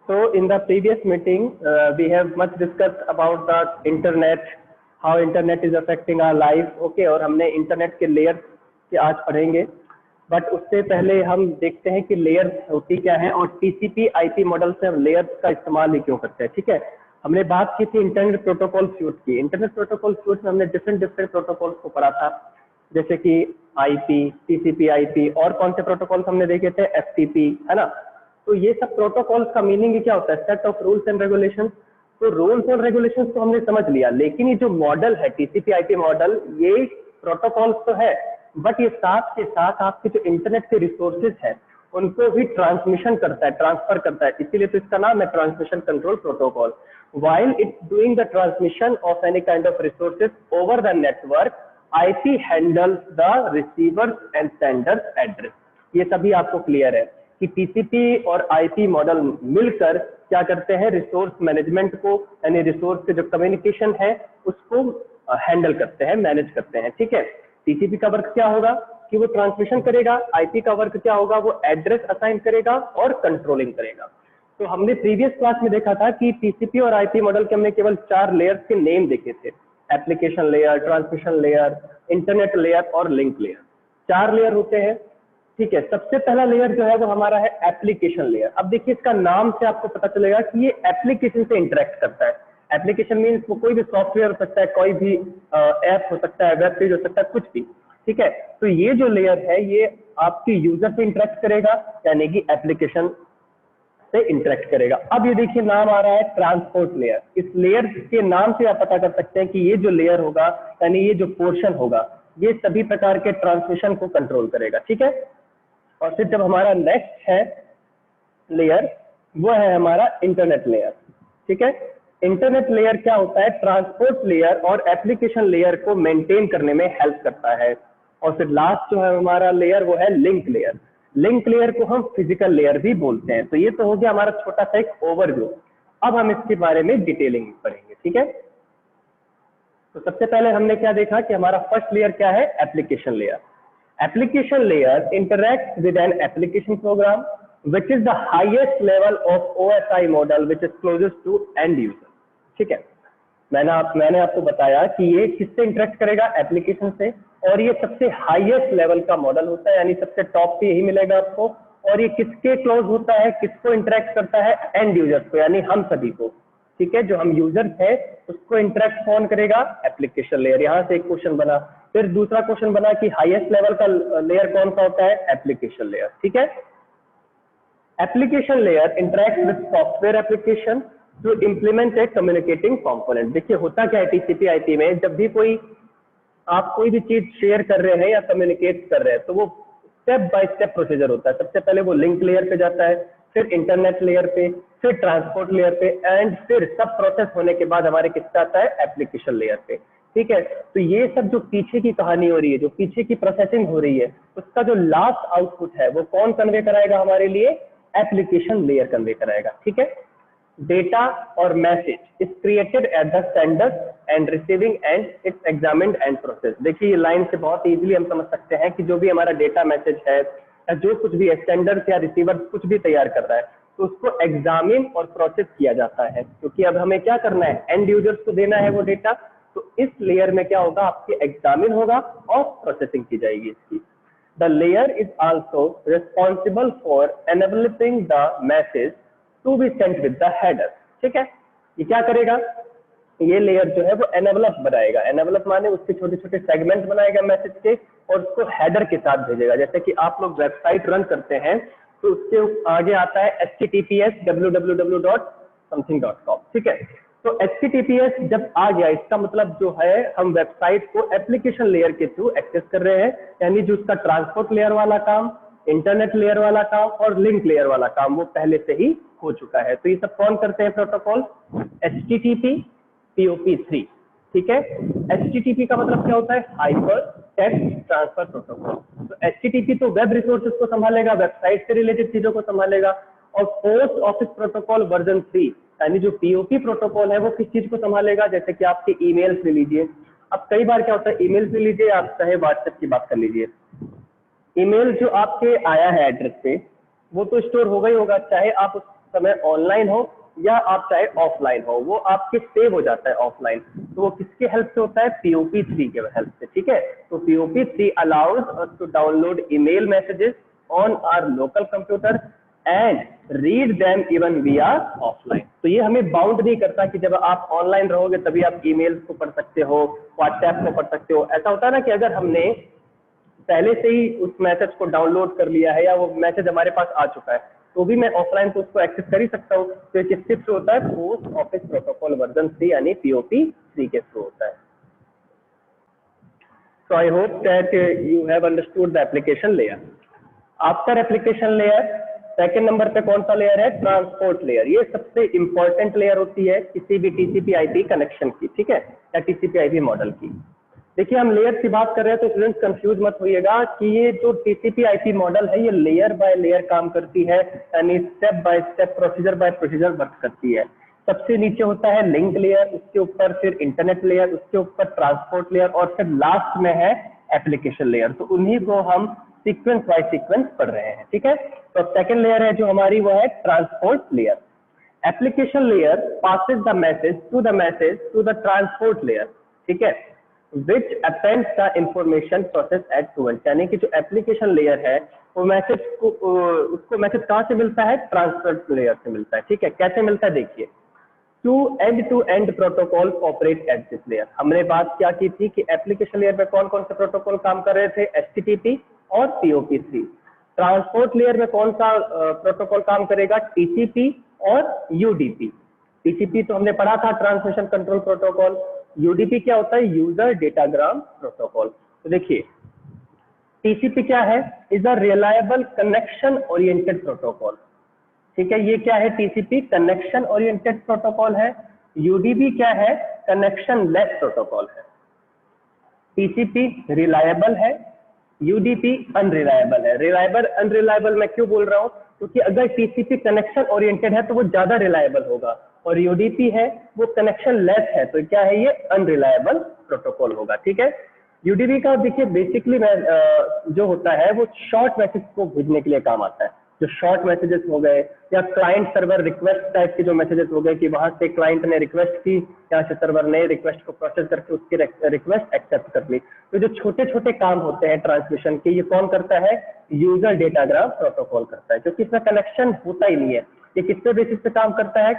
So in the previous meeting, we have much discussed about the internet, how internet is affecting our life. Okay, और हमने internet के layers के आज पढ़ेंगे, but उससे पहले हम देखते हैं कि लेयर्स होती क्या है और टीसीपी आईपी मॉडल से हम लेयर्स का इस्तेमाल ही क्यों करते हैं. ठीक है, हमने बात की थी इंटरनेट प्रोटोकॉल सूट की. इंटरनेट प्रोटोकॉल सूट में हमने डिफरेंट प्रोटोकॉल्स को पढ़ा था, जैसे कि आईपी, टीसीपी आईपी, और कौन से प्रोटोकॉल्स हमने देखे थे, एफटीपी, है ना. तो ये सब प्रोटोकॉल्स का मीनिंग क्या होता है, set of rules and regulations. तो रूल्स और रेगुलेशंस तो हमने समझ लिया, लेकिन ये जो मॉडल है टीसीपी आईपी मॉडल, ये प्रोटोकॉल्स तो है, बट ये साथ के साथ आपके जो इंटरनेट के रिसोर्सेज है उनको भी ट्रांसमिशन करता है, ट्रांसफर करता है. इसीलिए तो इसका नाम है transmission control protocol. while it's doing the transmission of any kind of resources over the network, IP handles the receivers and senders address. ये सभी आपको क्लियर है कि टीसीपी और आईपी मॉडल मिलकर क्या करते हैं, रिसोर्स मैनेजमेंट को, यानी रिसोर्स के जो कम्युनिकेशन है उसको हैंडल करते हैं, मैनेज करते हैं. ठीक है, टीसीपी का वर्क क्या होगा कि वो ट्रांसमिशन करेगा, आईपी का वर्क क्या होगा, वो एड्रेस असाइन करेगा और कंट्रोलिंग करेगा. तो हमने प्रीवियस क्लास में देखा था कि टीसीपी और आईपी मॉडल के हमने केवल 4 लेयर्स के नेम देखे थे, application layer, transmission layer, internet layer और लिंक लेयर. 4 लेयर होते हैं. ठीक है, सबसे पहला लेयर जो है वो हमारा है एप्लीकेशन लेयर. अब देखिए इसका नाम से आपको पता चलेगा कि ये एप्लीकेशन से इंटरेक्ट करता है. एप्लीकेशन मीन्स वो कोई भी सॉफ्टवेयर हो सकता है, कोई भी ऐप हो सकता है, वेब पेज हो सकता है, कुछ भी. ठीक है, तो ये जो लेयर है ये आपकी यूजर से इंटरेक्ट करेगा, यानी कि एप्लीकेशन से इंटरेक्ट करेगा. अब ये देखिए नाम आ रहा है ट्रांसपोर्ट लेयर. इस लेयर के नाम से आप पता कर सकते हैं कि ये जो लेयर होगा, यानी ये जो पोर्शन होगा, ये सभी प्रकार के ट्रांसमिशन को कंट्रोल करेगा. ठीक है, और फिर जब हमारा नेक्स्ट है लेयर, वो है हमारा इंटरनेट लेयर. ठीक है, इंटरनेट लेयर क्या होता है, ट्रांसपोर्ट लेयर और एप्लीकेशन लेयर को मेंटेन करने में हेल्प करता है. और फिर लास्ट जो है हमारा लेयर वो है लिंक लेयर. लिंक लेयर को हम फिजिकल लेयर भी बोलते हैं. तो ये तो हो गया हमारा छोटा सा एक ओवरव्यू. अब हम इसके बारे में डिटेलिंग पढ़ेंगे. ठीक है, तो सबसे पहले हमने क्या देखा कि हमारा फर्स्ट लेयर क्या है, application layer. Application layer interact with an application program which is the highest level of OSI model which is closest to end user. ठीक है, मैंने आपको बताया कि ये किससे इंटरेक्ट करेगा, एप्लीकेशन से, और ये सबसे हाईएस्ट लेवल का मॉडल होता है, यानी सबसे टॉप पे यही मिलेगा आपको. और ये किसके क्लोज होता है, किसको इंटरेक्ट करता है, एंड यूजर्स को, यानी हम सभी को. ठीक है, जो हम यूजर्स है उसको इंटरेक्ट कौन करेगा, एप्लीकेशन लेयर. यहाँ से एक क्वेश्चन बना. फिर दूसरा क्वेश्चन बना कि हाईएस्ट लेवल का लेयर कौन सा होता है, एप्लीकेशन लेयर. ठीक है, application layer interact with software application to implement a communicating component. देखिए होता क्या है टीसीपी आईपी में, जब भी आप कोई भी चीज शेयर कर रहे हैं या कम्युनिकेट कर रहे हैं तो वो स्टेप बाय स्टेप प्रोसीजर होता है. सबसे पहले वो लिंक लेयर पे जाता है, फिर इंटरनेट लेयर पे, फिर ट्रांसपोर्ट लेयर पे, एंड फिर सब प्रोसेस होने के बाद हमारे किस पे आता है, एप्लीकेशन लेयर पे. ठीक है, तो ये सब जो पीछे की कहानी हो रही है, जो पीछे की प्रोसेसिंग हो रही है, उसका जो लास्ट आउटपुट है वो कौन कन्वे कराएगा हमारे लिए, एप्लीकेशन लेयर कन्वे कराएगा. ठीक है, डेटा और message is created at the sender and receiving end it's examined and process. देखिए ये लाइन से बहुत इजीली हम समझ सकते हैं कि जो भी हमारा डेटा मैसेज है या जो कुछ भी सेंडर या रिसीवर कुछ भी तैयार कर रहा है तो उसको एग्जामिन और प्रोसेस किया जाता है, क्योंकि अब हमें क्या करना है, एंड यूजर्स को देना है वो डेटा. तो इस लेयर में क्या होगा, आपकी एग्जामिन होगा और प्रोसेसिंग की जाएगी इसकी. The layer is also responsible for enabling the message to be sent with the header. ठीक है, ये क्या करेगा, ये लेयर जो है वो एनवेलप बनाएगा. एनवेलप माने उसके छोटे छोटे सेगमेंट बनाएगा मैसेज के और उसको हेडर के साथ भेजेगा. जैसे कि आप लोग वेबसाइट रन करते हैं तो उसके आगे आता है https www.something.com. ठीक है, तो https जब आ गया इसका मतलब जो है हम वेबसाइट को एप्लीकेशन लेयर के थ्रू एक्सेस कर रहे हैं, यानी जो उसका ट्रांसपोर्ट लेयर वाला काम, इंटरनेट लेयर वाला काम और लिंक लेयर वाला काम वो पहले से ही हो चुका है. तो ये सब कौन करते हैं प्रोटोकॉल, HTTP, POP3. ठीक है, HTTP का मतलब क्या होता है, हाइपर टेक्स्ट ट्रांसफर प्रोटोकॉल. तो HTTP तो वेब रिसोर्सेज को संभालेगा, वेबसाइट से रिलेटेड चीजों को संभालेगा. और पोस्ट ऑफिस प्रोटोकॉल वर्जन 3 यानी जो POP प्रोटोकॉल है वो किस चीज को संभालेगा, जैसे कि आपके ईमेल्स ले लीजिए. अब कई बार क्या होता है, ईमेल्स ले लीजिए, आप चाहे व्हाट्सएप की बात कर लीजिए, ईमेल जो आपके आया है एड्रेस पे वो तो स्टोर होगा ही होगा, चाहे आप समय ऑनलाइन हो या आप चाहे ऑफलाइन हो, वो आपके सेव हो जाता है ऑफलाइन। तो वो किसके हेल्प से होता है? POP3 के हेल्प से, ठीक है। तो POP3 allows us to download email messages on our local computer and read them even we are offline. तो ये हमें बाउंड नहीं करता कि जब आप ऑनलाइन रहोगे तभी आप ईमेल्स को पढ़ सकते हो, व्हाट्सएप को पढ़ सकते हो। ऐसा होता है ना कि अगर हमने पहले से ही उस मैसेज को डाउनलोड कर लिया है या वो मैसेज हमारे पास आ चुका है, तो भी मैं ऑफलाइन तो उसको एक्सेस कर ही सकता हूँ। तो ये किसके थ्रू होता है? पोस्ट ऑफिस प्रोटोकॉल वर्जन 3 यानी POP3 के थ्रू होता है। So I hope that you have understood the application layer. After application layer second number पे कौन सा लेयर है? Transport layer. ये सबसे इंपॉर्टेंट लेयर होती है किसी भी TCP/IP कनेक्शन की, ठीक है, या TCP/IP मॉडल की। देखिए हम लेयर की बात कर रहे हैं तो स्टूडेंट्स कंफ्यूज मत होइएगा कि ये जो TCP/IP मॉडल है ये लेयर बाय लेयर काम करती है, यानी step by step, procedure bye procedure work करती है। सबसे नीचे होता है लिंक लेयर, उसके ऊपर फिर इंटरनेट लेयर, उसके ऊपर ट्रांसपोर्ट लेयर और फिर लास्ट में है एप्लीकेशन लेयर। तो उन्हीं को हम सीक्वेंस बाय सीक्वेंस पढ़ रहे हैं, ठीक है। तो सेकंड लेयर है जो हमारी वो है transport layer. Application layer passes the message to the transport layer, ठीक है, which appends the information process at towards. यानी कि जो एप्लीकेशन लेयर है वो मैसेज को उसको मैसेज कहाँ से मिलता है? ट्रांसपोर्ट लेयर से मिलता है, ठीक है। कैसे मिलता है? देखिए, two end protocol operate at this layer. हमने बात क्या की थी कि एप्लीकेशन लेयर पे कौन कौन से प्रोटोकॉल काम कर रहे थे? HTTP और POP3। ट्रांसपोर्ट लेयर में कौन सा प्रोटोकॉल काम करेगा? TCP और UDP। TCP तो हमने पढ़ा था, ट्रांसमिशन कंट्रोल प्रोटोकॉल। UDP क्या होता है? User datagram protocol. तो देखिए TCP क्या है? Is a reliable connection oriented protocol, ठीक है। ये क्या है? TCP कनेक्शन ओरिएंटेड प्रोटोकॉल है। UDP क्या है? कनेक्शन लेस प्रोटोकॉल है। TCP रिलायबल है, UDP अनरिलायबल है। रिलायबल अनरिलायबल मैं क्यों बोल रहा हूँ? क्योंकि अगर TCP कनेक्शन ओरिएंटेड है तो वो ज्यादा रिलायबल होगा, और UDP है वो कनेक्शन लेस है, तो क्या है? ये अनरिलायबल प्रोटोकॉल होगा, ठीक है। UDP का देखिए बेसिकली जो होता है वो शॉर्ट मैसेज को भेजने के लिए काम आता है। जो शॉर्ट मैसेजेस हो गए या क्लाइंट सर्वर रिक्वेस्ट टाइप के जो मैसेजेस हो गए कि वहां से क्लाइंट ने रिक्वेस्ट की, यहाँ से सर्वर ने रिक्वेस्ट को प्रोसेस करके उसकी रिक्वेस्ट एक्सेप्ट कर ली। तो जो छोटे छोटे काम होते हैं ट्रांसमिशन के, ये कौन करता है? यूजर डेटाग्राम प्रोटोकॉल करता है, क्योंकि इसमें कनेक्शन होता ही नहीं है। ये किसके बेसिस पे काम करता है?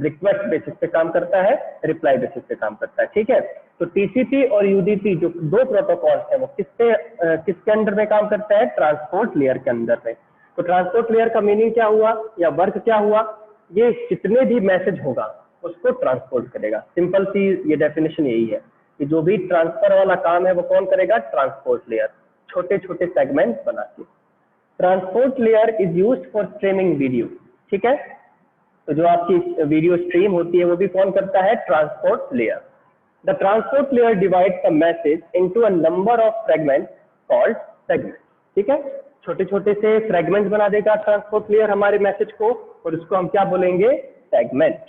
रिक्वेस्ट बेसिस पे काम करता है, रिप्लाई बेसिस पे काम करता है, ठीक है। तो TCP और UDP जो दो प्रोटोकॉल है वो किसके अंडर में काम करता है? ट्रांसपोर्ट लेयर के अंदर में। तो ट्रांसपोर्ट लेयर का मीनिंग क्या हुआ या वर्क क्या हुआ? ये जितने भी मैसेज होगा उसको ट्रांसपोर्ट करेगा। सिंपल सी ये डेफिनेशन यही है कि जो भी ट्रांसफर वाला काम है वो कौन करेगा? ट्रांसपोर्ट लेयर, छोटे छोटे सेगमेंट बना के। Transport layer is used for streaming video, ठीक है। तो जो आपकी वीडियो स्ट्रीम होती है वो भी कौन करता है? Transport layer. The transport layer divides the message into a number of fragment called segment, ठीक है। छोटे छोटे से फ्रेगमेंट बना देगा ट्रांसपोर्ट लेयर हमारे मैसेज को, और उसको हम क्या बोलेंगे? Segment.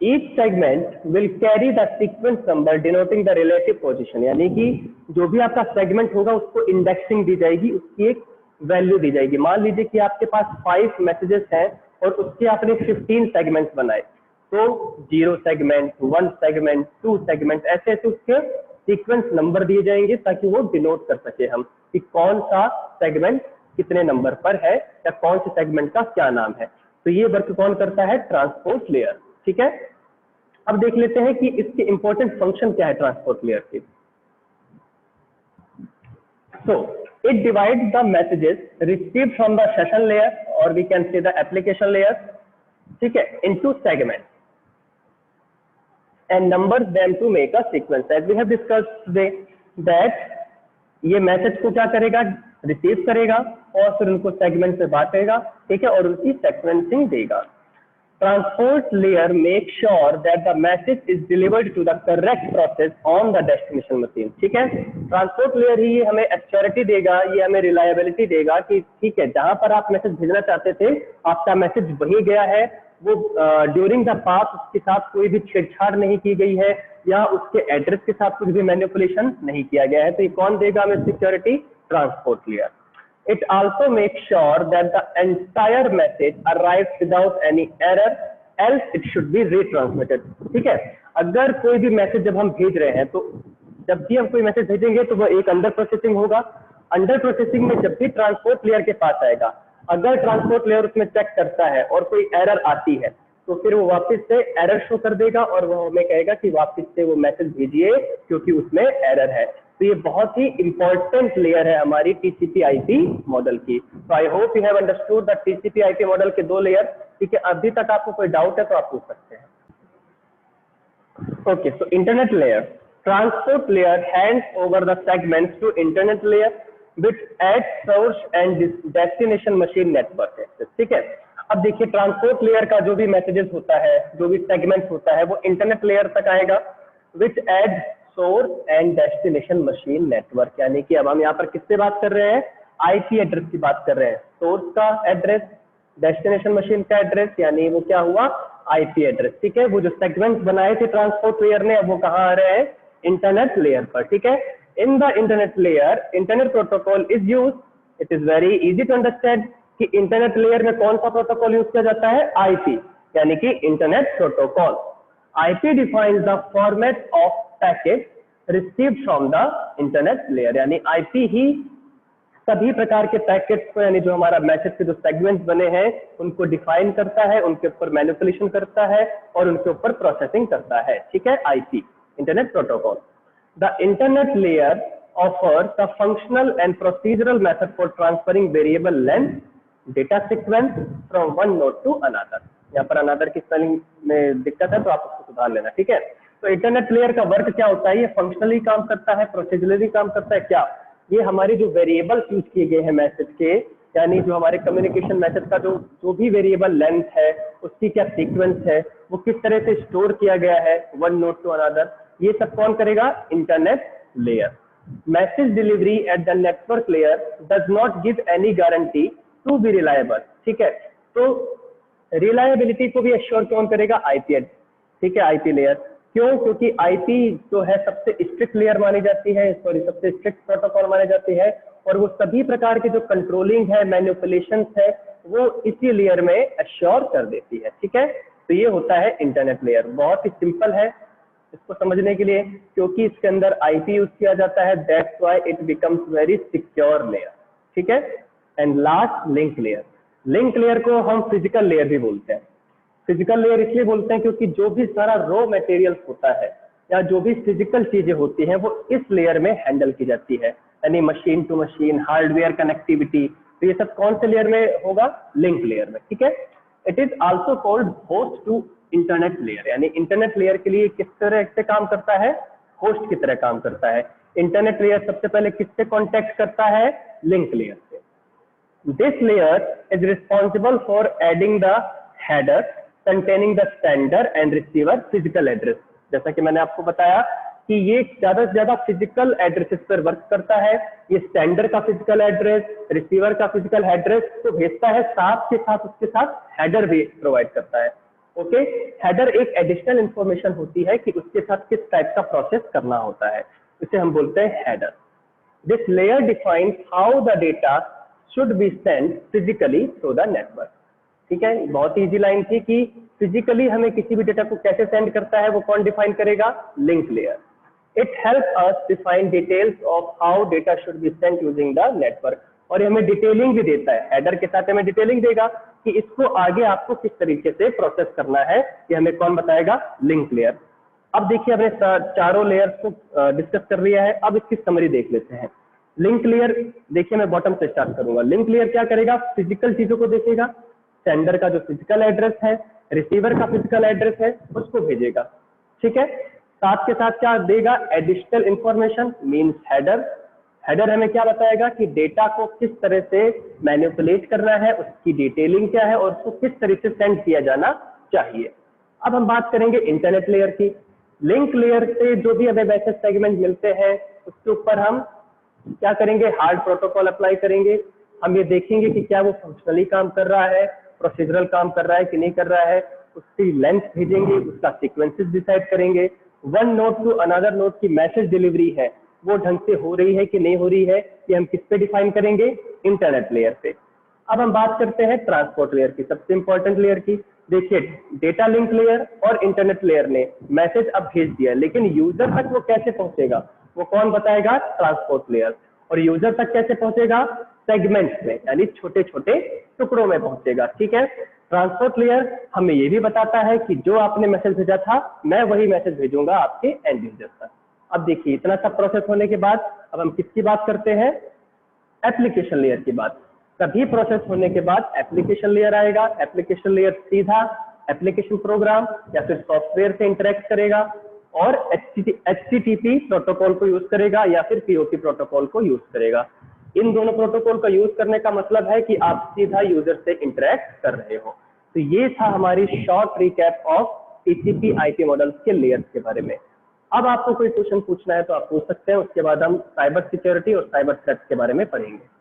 Each segment will carry the sequence number denoting the relative position. यानी कि जो भी आपका सेगमेंट होगा उसको इंडेक्सिंग दी जाएगी, उसकी एक वैल्यू दी जाएगी। मान लीजिए कि आपके पास 5 मैसेजेस हैं और उसके आपने 15 सेगमेंट्स बनाए, तो 0 सेगमेंट, 1 सेगमेंट, 2 सेगमेंट, ऐसे ऐसे उसके सीक्वेंस नंबर दिए जाएंगे ताकि वो डिनोट कर सके हम कि कौन सा सेगमेंट कितने नंबर पर है या कौन से सेगमेंट का क्या नाम है। तो ये वर्क कौन करता है? ट्रांसपोर्ट लेयर, ठीक है। अब देख लेते हैं कि इसके इंपॉर्टेंट फंक्शन क्या है ट्रांसपोर्ट लेयर के। So it divides the messages received from the session layer और we can say the application layer, ठीक है, into segment and numbers them to make a sequence as we have discussed today that ये message को क्या करेगा? Receive करेगा और फिर उनको सेगमेंट में बांटेगा, ठीक है, और उनकी सेक्वेंसिंग देगा। Transport layer make sure that the message is delivered to the correct process on the destination machine, ठीक है। ट्रांसपोर्ट लेयर ही हमें एश्योरिटी देगा, ये हमें रिलायबिलिटी देगा कि ठीक है, जहां पर आप मैसेज भेजना चाहते थे आपका मैसेज वही गया है, वो ड्यूरिंग द पाथ उसके साथ कोई भी छेड़छाड़ नहीं की गई है या उसके एड्रेस के साथ कुछ भी मैनिपुलेशन नहीं किया गया है। तो ये कौन देगा हमें security? Transport layer. It also makes sure that the entire message arrives without any error, else it should be retransmitted. ठीक है, अगर कोई भी मैसेज जब हम भेज रहे हैं तो जब भी हम कोई मैसेज भेजेंगे तो वो एक अंडर प्रोसेसिंग होगा। अंडर प्रोसेसिंग में जब भी ट्रांसपोर्ट लेयर के पास आएगा, अगर ट्रांसपोर्ट लेयर उसमें चेक करता है और कोई एरर आती है तो फिर वो वापस से एरर शो कर देगा और वो हमें कहेगा कि वापस से वो मैसेज भेजिए क्योंकि उसमें एरर है। तो ये बहुत ही इंपॉर्टेंट लेयर है हमारी टीसीपी/आईपी मॉडल की। तो I hope you have understood the टीसीपी/आईपी model के दो लेयर। ठीक है, अभी तक आपको कोई डाउट है तो आप पूछ सकते हैं। Okay, so internet layer, transport layer hands over the segments to internet layer which at source and destination machine network access. ठीक है, अब देखिए ट्रांसपोर्ट लेयर का जो भी मैसेजेस होता है, जो भी सेगमेंट्स होता है, वो इंटरनेट लेयर तक आएगा which at source and destination machine network. यानी कि अब हम यहाँ पर किससे बात कर रहे हैं? आईपी एड्रेस की बात कर रहे हैं। सोर्स का एड्रेस, डेस्टिनेशन मशीन का एड्रेस, यानी वो क्या हुआ? IP address. ठीक है, वो जो सेगमेंट्स बनाए थे ट्रांसपोर्ट लेयर ने, अब वो कहाँ आ रहे हैं? इंटरनेट लेयर पर। ठीक है, in the internet layer internet protocol is use. It is very easy to understand कि इंटरनेट लेयर में कौन सा प्रोटोकॉल यूज किया जाता है? आईपी, यानी कि internet protocol. IP defines the format of packet received from the internet layer, यानी आईपी ही सभी प्रकार के पैकेट्स को, यानी जो हमारा मैसेज के जो सेगमेंट्स बने हैं उनको डिफाइन करता है, उनके ऊपर मैनिपुलेशन करता है और उनके ऊपर प्रोसेसिंग करता है। ठीक है, IP, internet protocol. The internet layer offers a functional and procedural method for transferring variable length data sequence from one node to another। यहाँ पर another की स्पेलिंग में दिक्कत है तो आप उसको सुधार लेना। ठीक है, तो इंटरनेट लेयर का वर्क क्या होता है? ये फंक्शनली काम करता है, प्रोसीजरली काम करता है। क्या ये हमारी जो वेरिएबल्स यूज किए गए हैं मैसेज के, यानी जो हमारे कम्युनिकेशन मैसेज का जो भी वेरिएबल लेंथ है, उसकी क्या सीक्वेंस है, वो किस तरह से स्टोर किया गया है वन नोड टू अनदर, ये सब कौन करेगा? Internet layer. Message delivery at the network layer does not give any guarantee to be reliable। ठीक है, तो रिलायबिलिटी को भी एश्योर कौन करेगा? आईपी। ठीक है, आईपी लेयर। क्यों? क्योंकि आईपी जो है सबसे स्ट्रिक्ट लेयर मानी जाती है, सॉरी सबसे स्ट्रिक्ट प्रोटोकॉल मानी जाती है, और वो सभी प्रकार के जो कंट्रोलिंग है, मैनिपुलेशन है, वो इसी लेयर में एश्योर कर देती है। ठीक है, तो ये होता है इंटरनेट लेयर। बहुत ही सिंपल है इसको समझने के लिए, क्योंकि इसके अंदर आईपी यूज किया जाता है, that's why it becomes very secure layer. ठीक है, and last link layer. Link layer को हम फिजिकल लेयर भी बोलते हैं। फिजिकल लेयर इसलिए बोलते हैं क्योंकि जो भी सारा रॉ मटेरियल्स होता है या जो भी फिजिकल चीजें होती हैं वो इस लेयर में हैंडल की जाती है, यानी machine to machine, hardware connectivity, तो ये सब कौन से लेयर में होगा? लिंक लेयर में। ठीक है, it is also called host to internet layer, यानी इंटरनेट लेयर के लिए किस तरह से काम करता है? होस्ट की तरह काम करता है। इंटरनेट लेयर सबसे पहले किससे कॉन्टेक्ट करता है? लिंक लेयर से। This layer is responsible for adding the header containing the sender and receiver physical address. जैसा कि मैंने आपको बताया कि ये ज्यादा से ज्यादा फिजिकल एड्रेसेस पर वर्क करता है। ये सेंडर का फिजिकल एड्रेस, रिसीवर का फिजिकल एड्रेस तो भेजता है, साथ के साथ उसके साथ हेडर भी प्रोवाइड करता है। ओके, हेडर एक एडिशनल इंफॉर्मेशन होती है कि उसके साथ किस टाइप का प्रोसेस करना होता है, इसे हम बोलते हैं header. This layer defines how the data should be send physically through the network. ठीक है, बहुत इजी लाइन थी कि फिजिकली हमें किसी भी डेटा को कैसे सेंड करता है वो कौन डिफाइन करेगा? Link layer. It help us define details of how data should be sent using the network, और ये हमें डिटेलिंग भी देता है। हेडर के साथ हमें डिटेलिंग देगा कि इसको आगे आपको किस तरीके से प्रोसेस करना है, ये हमें कौन बताएगा? Link layer. अब देखिए हमने चारों लेयर्स को डिस्कस कर लिया है, अब इसकी समरी देख लेते हैं। लिंक लेयर, देखिए मैं बॉटम से स्टार्ट करूंगा। लिंक लेयर क्या करेगा? फिजिकल चीजों को देखेगा, सेंडर का जो फिजिकल एड्रेस है, रिसीवर का फिजिकल एड्रेस है, उसको भेजेगा। ठीक है, साथ के साथ क्या देगा? Additional information means header. Header हमें क्या बताएगा कि डेटा को किस तरह से मैनिपुलेट करना है, उसकी डिटेलिंग क्या है और उसको किस तरह से सेंड किया जाना चाहिए। अब हम बात करेंगे इंटरनेट लेयर की। लिंक लेयर से जो भी हमें मैसेज सेगमेंट मिलते हैं उसके ऊपर हम क्या करेंगे? हार्ड प्रोटोकॉल अप्लाई करेंगे। हम ये देखेंगे कि क्या वो फंक्शनली काम कर रहा है, प्रोसीजरल काम कर रहा है कि नहीं कर रहा है, उसकी लेंथ भेजेंगे, उसका सीक्वेंसेस डिसाइड करेंगे। One node to another node की मैसेज डिलीवरी है वो ढंग से हो रही है कि नहीं हो रही है, ये हम किस पे डिफाइन करेंगे, इंटरनेट लेयर पे। अब हम बात करते हैं ट्रांसपोर्ट लेयर की, सबसे इंपॉर्टेंट लेयर की। देखिए डेटा लिंक लेयर और इंटरनेट लेयर ने मैसेज अब भेज दिया, लेकिन यूजर तक वो कैसे पहुंचेगा, वो कौन बताएगा, ट्रांसपोर्ट लेयर। और यूजर तक कैसे पहुंचेगा, सेगमेंट्स में, यानी छोटे छोटे टुकड़ों में पहुंचेगा, ठीक है। ट्रांसपोर्ट लेयर हमें ये भी बताता है कि जो आपने मैसेज भेजा था मैं वही मैसेज भेजूंगा आपके एंड यूजर तक। अब देखिए इतना सब प्रोसेस होने के बाद अब हम किसकी बात करते हैं, एप्लीकेशन लेयर की बात। सभी प्रोसेस होने के बाद एप्लीकेशन लेयर आएगा। एप्लीकेशन लेयर सीधा एप्लीकेशन प्रोग्राम या फिर सॉफ्टवेयर से इंटरेक्ट करेगा और HTTP प्रोटोकॉल को यूज करेगा या फिर POP प्रोटोकॉल को यूज करेगा। इन दोनों प्रोटोकॉल का यूज करने का मतलब है कि आप सीधा यूजर से इंटरेक्ट कर रहे हो। तो ये था हमारी short recap of TCP/IP models के लेयर्स के बारे में। अब आपको कोई क्वेश्चन पूछना है तो आप पूछ सकते हैं, उसके बाद हम साइबर सिक्योरिटी और साइबर थ्रेट्स के बारे में पढ़ेंगे।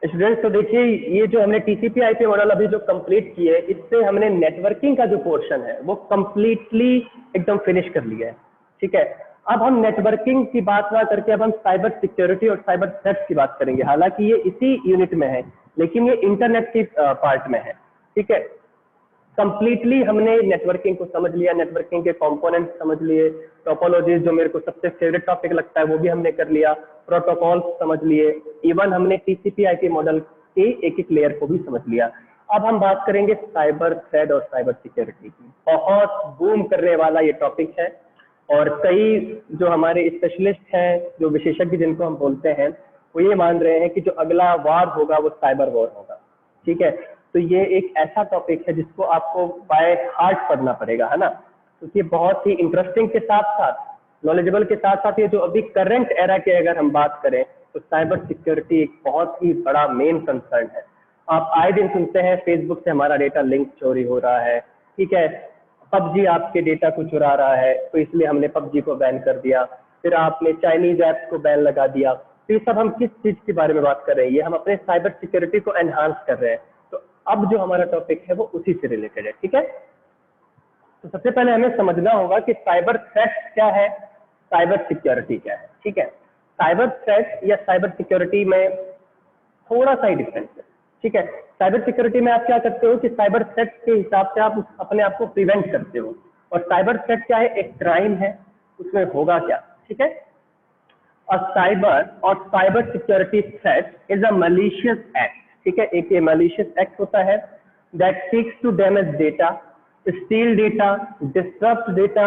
स्टूडेंट्स तो देखिए ये जो हमने TCP/IP मॉडल अभी जो कंप्लीट किए, इससे हमने नेटवर्किंग का जो पोर्शन है वो कंप्लीटली एकदम फिनिश कर लिया है, ठीक है। अब हम नेटवर्किंग की बात ना करके अब हम साइबर सिक्योरिटी और साइबर थ्रेट्स की बात करेंगे। हालांकि ये इसी यूनिट में है लेकिन ये इंटरनेट की पार्ट में है, ठीक है। कंप्लीटली हमने नेटवर्किंग को समझ लिया, नेटवर्किंग के कंपोनेंट समझ लिए, टोपोलॉजीज जो मेरे को सबसे फेवरेट टॉपिक लगता है वो भी हमने कर लिया, प्रोटोकॉल समझ लिए, इवन हमने TCP/IP मॉडल के एक एक लेयर को भी समझ लिया। अब हम बात करेंगे साइबर थ्रेट और साइबर सिक्योरिटी की। बहुत बूम करने वाला ये टॉपिक है और कई जो हमारे स्पेशलिस्ट हैं, जो विशेषज्ञ जिनको हम बोलते हैं, वो ये मान रहे हैं कि जो अगला वार होगा वो साइबर वॉर होगा, ठीक है। तो ये एक ऐसा टॉपिक है जिसको आपको बाय हार्ट पढ़ना पड़ेगा, है ना। क्योंकि तो बहुत ही इंटरेस्टिंग के साथ साथ नॉलेजेबल के साथ साथ ये जो अभी करंट एरा के अगर हम बात करें तो साइबर सिक्योरिटी एक बहुत ही बड़ा मेन कंसर्न है। आप आए दिन सुनते हैं फेसबुक से हमारा डेटा लिंक चोरी हो रहा है, ठीक है। पबजी आपके डेटा को चुरा रहा है तो इसलिए हमने पबजी को बैन कर दिया, फिर आपने चाइनीज ऐप्स को बैन लगा दिया। तो ये सब हम किस चीज के बारे में बात कर रहे हैं, ये हम अपने साइबर सिक्योरिटी को एनहांस कर रहे हैं। तो अब जो हमारा टॉपिक है वो उसी से रिलेटेड है, ठीक है। तो सबसे पहले हमें समझना होगा कि साइबर थ्रेट क्या है, साइबर सिक्योरिटी क्या है, ठीक है। साइबर थ्रेट या साइबर सिक्योरिटी में थोड़ा सा ही डिफरेंस है, ठीक है। साइबर सिक्योरिटी में आप क्या करते हो कि साइबर थ्रेट के हिसाब से आप अपने आप को प्रिवेंट करते हो, और साइबर थ्रेट क्या है, एक क्राइम है, उसमें होगा क्या, ठीक है। A cyber or cyber security threat is a malicious act, ठीक है। एक ये malicious act होता है that seeks to damage data, steal data, disrupt data,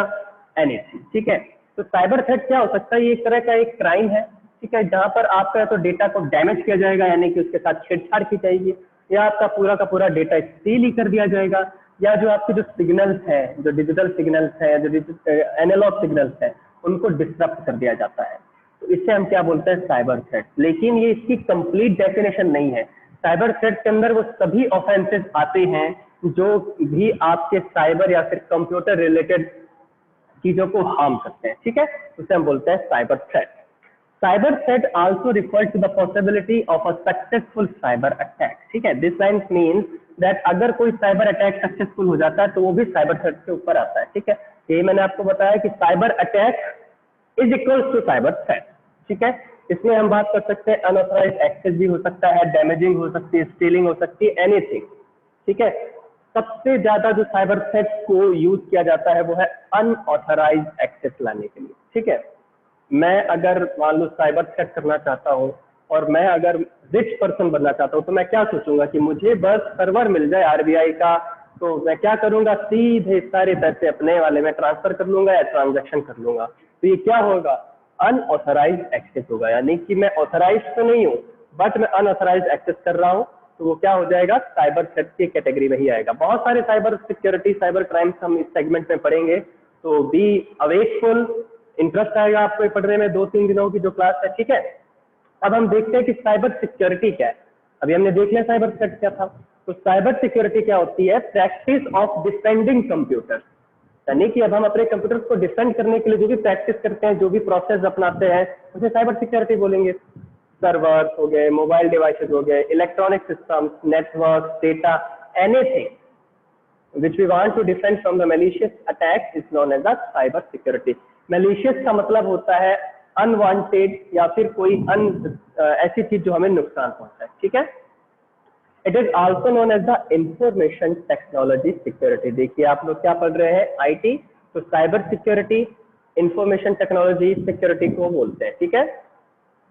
anything, ठीक है। तो साइबर थ्रेट क्या हो सकता है, ये एक तरह का एक क्राइम है, ठीक है, जहां पर आपका तो डेटा को डैमेज किया जाएगा, यानी कि उसके साथ छेड़छाड़ की जाएगी, या आपका पूरा का पूरा डेटा स्टील ही कर दिया जाएगा, या जो आपके जो सिग्नल्स हैं, जो डिजिटल सिग्नल्स हैं, जो एनालॉग सिग्नल्स हैं, उनको डिस्टर्ब कर दिया जाता है। तो इससे हम क्या बोलते हैं, साइबर थ्रेट। लेकिन ये इसकी कंप्लीट डेफिनेशन नहीं है। साइबर थ्रेट के अंदर वो सभी ऑफेंसेस आते हैं जो भी आपके साइबर या फिर कंप्यूटर रिलेटेड चीजों को हार्म करते हैं, ठीक है। उसे हम बोलते हैं cyber threat. Cyber threat also refer to the possibility of a successful cyber attack, ठीक है। दिस लाइन मीन्स दैट अगर कोई साइबर अटैक सक्सेसफुल हो जाता है तो वो भी साइबर थ्रेट के ऊपर आता है, ठीक है। ये मैंने आपको बताया कि cyber attack is equals to cyber threat, ठीक है। इसमें हम बात कर सकते हैं अनऑथराइज्ड एक्सेस भी हो सकता है, डैमेजिंग हो सकती है, स्टीलिंग हो सकती है, एनीथिंग, ठीक है। सबसे ज्यादा जो साइबर थ्रेट को यूज किया जाता है वो है अनऑथराइज्ड एक्सेस लाने के लिए, ठीक है। मैं अगर मान लो साइबर थ्रेट करना चाहता हूँ और मैं अगर रिच पर्सन बनना चाहता हूँ तो मैं क्या सोचूंगा कि मुझे बस सर्वर मिल जाए RBI का, तो मैं क्या करूंगा, सीधे सारे पैसे अपने वाले में ट्रांसफर कर लूंगा या ट्रांजैक्शन कर लूंगा। तो ये क्या होगा, अनऑथराइज्ड एक्सेस होगा, यानी कि मैं ऑथराइज तो नहीं हूँ बट मैं अनऑथराइज्ड एक्सेस कर रहा हूँ, तो वो क्या हो जाएगा, साइबर थ्रेट की कैटेगरी में ही आएगा। बहुत सारे साइबर सिक्योरिटी साइबर क्राइम्स हम इस सेगमेंट में पढ़ेंगे, तो बी अवेकफुल, इंटरेस्ट आएगा आपको पढ़ने में, 2-3 दिनों की जो क्लास है, ठीक है। अब हम देखते हैं कि साइबर सिक्योरिटी क्या है। अभी हमने देख लिया साइबर थ्रेट क्या था, तो साइबर सिक्योरिटी क्या होती है, प्रैक्टिस ऑफ डिफेंडिंग कंप्यूटर, यानी कि अब हम अपने कंप्यूटर को डिफेंड करने के लिए जो भी प्रैक्टिस करते हैं, जो भी प्रोसेस अपनाते हैं, उसे साइबर सिक्योरिटी बोलेंगे। सर्वर्स हो गए, मोबाइल डिवाइसेस हो गए, electronic systems, network, data, anything which we want to defend from the malicious attack is known as the cyber security. Malicious का मतलब होता है अनवांटेड या फिर कोई ऐसी चीज जो हमें नुकसान पहुंचाए, ठीक है। It is also known as the information technology security. देखिए आप लोग क्या पढ़ रहे हैं, आईटी, तो cyber security information technology security को बोलते हैं, ठीक है।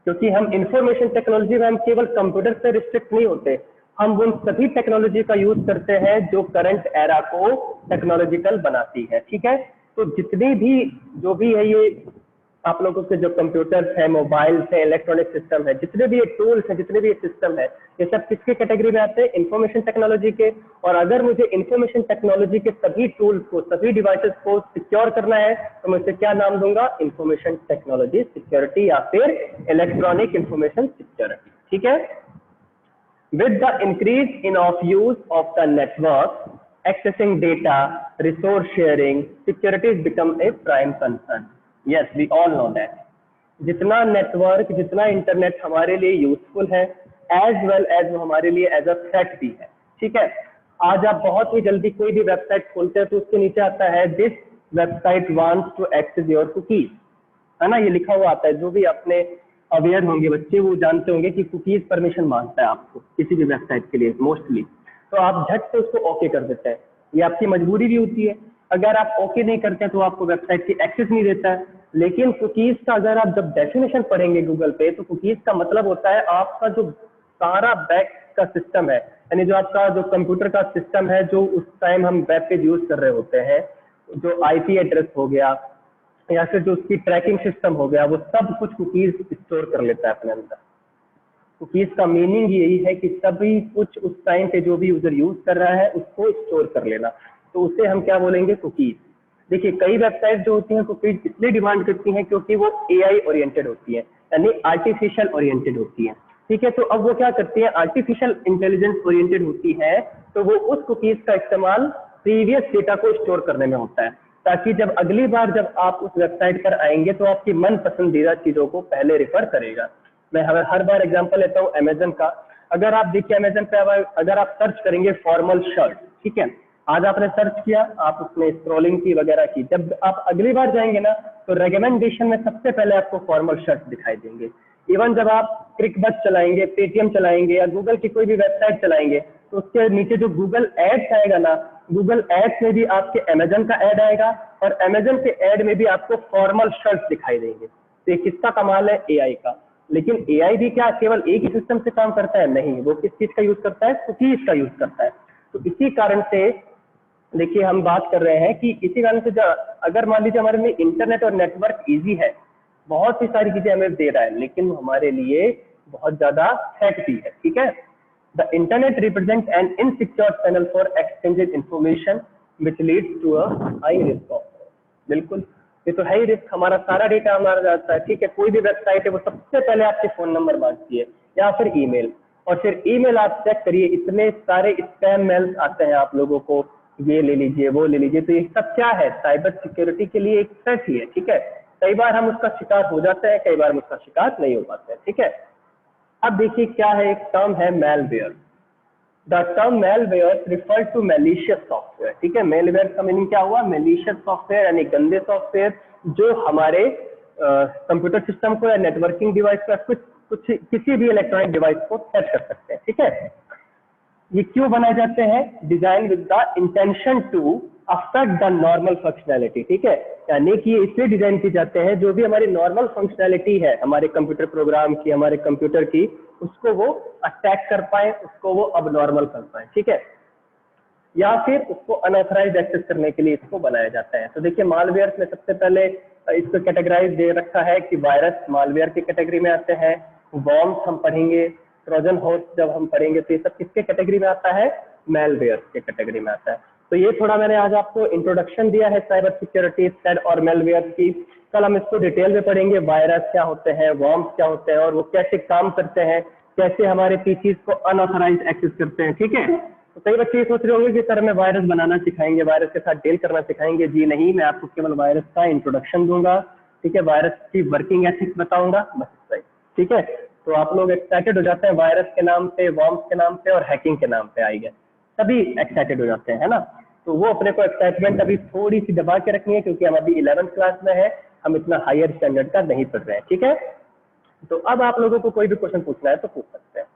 क्योंकि हम इंफॉर्मेशन टेक्नोलॉजी में हम केवल कंप्यूटर से रिस्ट्रिक्ट नहीं होते, हम उन सभी टेक्नोलॉजी का यूज करते हैं जो करंट एरा को टेक्नोलॉजिकल बनाती है, ठीक है। तो जितनी भी जो भी है ये आप लोगों के जो कंप्यूटर्स है, मोबाइल्स है, इलेक्ट्रॉनिक सिस्टम है, जितने भी ये टूल्स हैं, जितने भी ये सिस्टम है, ये सब किसके कैटेगरी में आते हैं, इंफॉर्मेशन टेक्नोलॉजी के। और अगर मुझे इंफॉर्मेशन टेक्नोलॉजी के सभी टूल्स को, सभी डिवाइसेस को सिक्योर करना है तो मैं इसे क्या नाम दूंगा, इंफॉर्मेशन टेक्नोलॉजी सिक्योरिटी या फिर इलेक्ट्रॉनिक इंफॉर्मेशन सिक्योरिटी, ठीक है। With the increase in of use of the network, accessing data, resource sharing, security has become a prime concern. Yes, we all know that. जितना नेटवर्क, जितना internet हमारे लिए useful है, as well as वो हमारे लिए एज अ थ्रेट भी है, ठीक है। आज आप बहुत ही जल्दी कोई भी वेबसाइट खोलते हैं तो उसके नीचे आता है this website wants to access your cookies, है ना, ये लिखा हुआ आता है। जो भी अपने अवेयर होंगे बच्चे वो जानते होंगे कि कुकीज परमिशन मांगता है आपको किसी भी वेबसाइट के लिए मोस्टली, तो आप झट से उसको ओके कर देते हैं। ये आपकी मजबूरी भी होती है, अगर आप ओके नहीं करते हैं तो आपको वेबसाइट की एक्सेस नहीं देता है। लेकिन कुकीज का अगर आप जब डेफिनेशन पढ़ेंगे गूगल पे, तो कुकीज का मतलब होता है आपका जो सारा बैक का सिस्टम है, यानी जो आपका जो कंप्यूटर का सिस्टम है, जो उस टाइम हम वेब पेज यूज कर रहे होते हैं, जो आईपी एड्रेस हो गया या फिर जो उसकी ट्रैकिंग सिस्टम हो गया, वो सब कुछ कुकीज स्टोर कर लेता है अपने अंदर। कुकीज का मीनिंग यही है कि सभी कुछ उस टाइम पे जो भी यूजर यूज कर रहा है उसको स्टोर कर लेना, तो उसे हम क्या बोलेंगे, कुकीज। देखिए कई वेबसाइट जो होती हैं कुकीज इसलिए डिमांड करती हैं क्योंकि वो एआई ओरिएंटेड होती है, यानी आर्टिफिशियल ओरिएंटेड होती है, ठीक है। तो अब वो क्या करती है, आर्टिफिशियल इंटेलिजेंस ओरिएंटेड होती है, तो वो उस कुकीज का इस्तेमाल प्रीवियस डेटा को स्टोर करने में होता है, ताकि जब अगली बार जब आप उस वेबसाइट पर आएंगे तो आपकी मन पसंदीदा चीजों को पहले रिफर करेगा। मैं हर बार एग्जांपल लेता हूँ अमेजन का। अगर आप देखिए अमेजन पे अगर आप सर्च करेंगे फॉर्मल शर्ट, ठीक है, आज आपने सर्च किया, आप उसमें स्क्रॉलिंग की वगैरह की, जब आप अगली बार जाएंगे ना तो रिकमेंडेशन में सबसे पहले आपको फॉर्मल शर्ट दिखाई देंगे। इवन जब आप क्रिकबज चलाएंगे, पेटीएम चलाएंगे या गूगल की कोई भी वेबसाइट चलाएंगे तो उसके नीचे जो गूगल एड्स आएगा ना, गूगल एड्स में भी आपके अमेजन का ऐड आएगा और अमेजन के ऐड में भी आपको फॉर्मल शर्ट्स दिखाई देंगे। तो ये किसका कमाल है, एआई का। लेकिन एआई भी क्या केवल एक ही सिस्टम से काम करता है, नहीं, वो किस चीज का यूज करता है, कुकीज का यूज करता है। तो इसी कारण से देखिए हम बात कर रहे हैं कि इसी कारण से अगर मान लीजिए हमारे लिए इंटरनेट और नेटवर्क इजी है, बहुत सी सारी चीजें हमें दे रहा है, लेकिन हमारे लिए बहुत ज्यादा थ्रेट भी है, ठीक है। The internet represents an insecure channel for exchanging information which leads to a high risk of fraud. बिल्कुल, ये तो हाई रिस्क, हमारा सारा डेटा हमारा जाता है, ठीक है। कोई भी वेबसाइट है वो सबसे पहले आपके फोन नंबर मांगती है या फिर ईमेल, और फिर ईमेल आप चेक करिए इतने सारे स्पैम मेल्स आते हैं आप लोगों को, ये ले लीजिए, वो ले लीजिए। तो ये सब क्या है, साइबर सिक्योरिटी के लिए एक थ्रेट ही है, ठीक है। कई बार हम उसका शिकार हो जाते हैं, कई बार हम उसका शिकार नहीं हो पाते हैं, ठीक है। अब देखिए क्या है, एक टर्म है malware. The term malware refer to malicious software, ठीक है। मैलवेयर का मीनिंग क्या हुआ, मैलिशियस सॉफ्टवेयर यानी गंदे सॉफ्टवेयर जो हमारे कंप्यूटर सिस्टम को या नेटवर्किंग डिवाइस को कुछ किसी भी इलेक्ट्रॉनिक डिवाइस को सेट कर सकते हैं, ठीक है। ये क्यों बनाए जाते हैं, design with the intention to affect the normal functionality, ठीक है। यानी कि ये इसलिए डिजाइन किए जाते हैं जो भी हमारी नॉर्मल फंक्शनैलिटी है हमारे कंप्यूटर प्रोग्राम की, हमारे कंप्यूटर की, उसको वो अटैक कर पाए, उसको वो अब नॉर्मल कर पाए, ठीक है, या फिर उसको अनऑथराइज एक्सेस करने के लिए इसको बनाया जाता है। तो देखिए मालवेयर में सबसे पहले इसको कैटेगराइज दे रखा है कि वायरस मालवेयर की कैटेगरी में आते हैं, वॉर्म्स हम पढ़ेंगे, ट्रोजन हॉर्स जब हम पढ़ेंगे, तो ये सब किसके कैटेगरी में आता है, मैलवेयर के कैटेगरी में आता है। तो ये थोड़ा मैंने आज आपको इंट्रोडक्शन दिया है साइबर सिक्योरिटी, थ्रेड और मैलवेयर की। कल हम इसको डिटेल में पढ़ेंगे, वायरस क्या होते हैं, वॉर्म्स क्या होते हैं और वो कैसे काम करते हैं, कैसे हमारे पीसीज को अनऑथराइज एक्सेस करते हैं, ठीक है। तो कई बच्चे ये सोच रहे होंगे कि सर हमें वायरस बनाना सिखाएंगे, वायरस के साथ डील करना सिखाएंगे। जी नहीं, मैं आपको केवल वायरस का इंट्रोडक्शन दूंगा, ठीक है, वायरस की वर्किंग एथिक्स बताऊंगा, बस इतना ही, ठीक है। तो आप लोग एक्साइटेड हो जाते हैं वायरस के नाम पे, वॉर्म्स के नाम पे और हैकिंग के नाम पे आई गए, सभी एक्साइटेड हो जाते हैं, है ना। तो वो अपने को एक्साइटमेंट अभी थोड़ी सी दबा के रखनी है क्योंकि हम अभी 11th क्लास में है, हम इतना हायर स्टैंडर्ड का नहीं पढ़ रहे हैं, ठीक है। तो अब आप लोगों को कोई भी क्वेश्चन पूछना है तो पूछ सकते हैं।